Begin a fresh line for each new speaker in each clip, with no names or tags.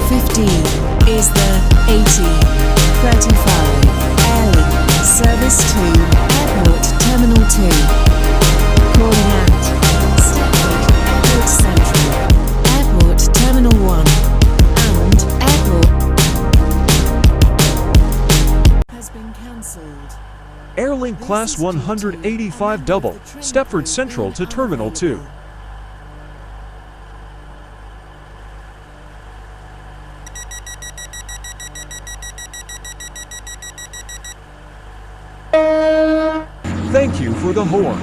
15 is the 1835 airlink service to Airport Terminal 2. Calling at Stepford Port Central, Airport Terminal 1 and Airport has been cancelled.
Airlink Class 185 double, Stepford Central to Terminal 2. Thank you for the horn.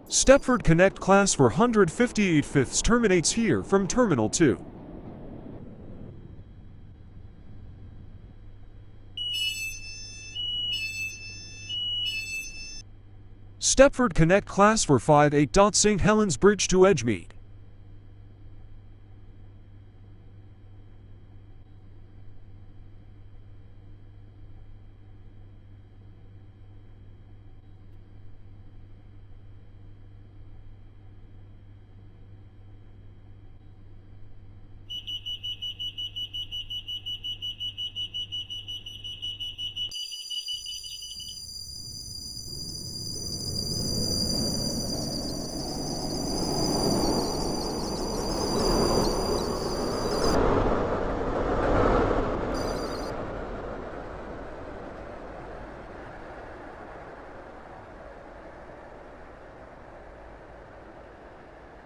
Stepford Connect Class 458 fifths terminates here from Terminal 2. Stepford Connect Class 458. St. Helens Bridge to Edgemead.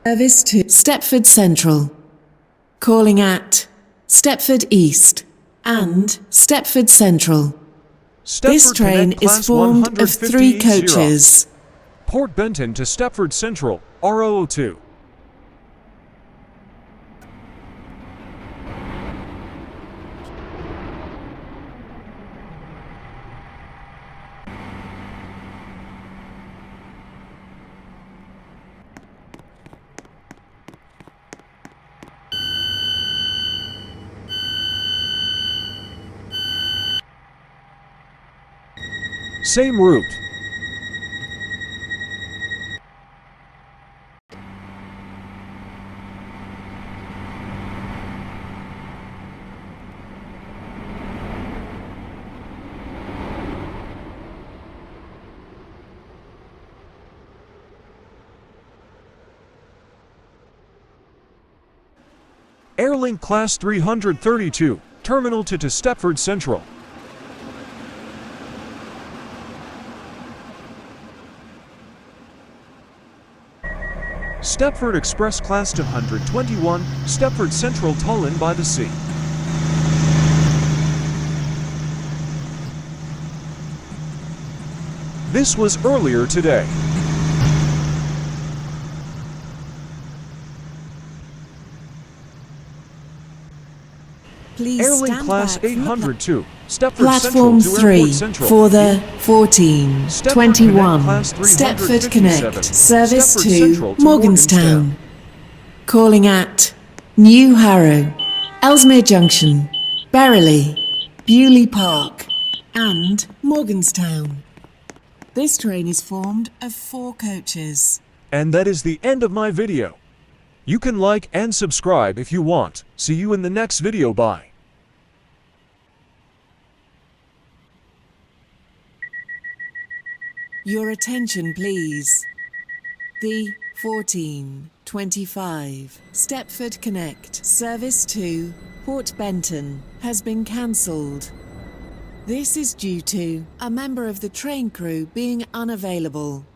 Service to Stepford Central. Calling at Stepford East and Stepford Central. This train is formed of 3 coaches.
Port Benton to Stepford Central, RO02. Same route. Airlink Class 332, Terminal to Stepford Central. Stepford Express Class 221, Stepford Central Tollen by the Sea. This was earlier today.
Please
Airlink
stand
Class
back
802, Stepford
Platform
Central to
3
Airport Central.
for the 1421 Stepford Connect service
Stepford
to
Central to
Morganstown. Calling at New Harrow, Ellesmere Junction, Berrily, Bewley Park and Morganstown. This train is formed of 4 coaches.
And that is the end of my video. You can like and subscribe if you want. See you in the next video. Bye.
Your attention please. The 1425 Stepford Connect service to Port Benton has been cancelled. This is due to a member of the train crew being unavailable.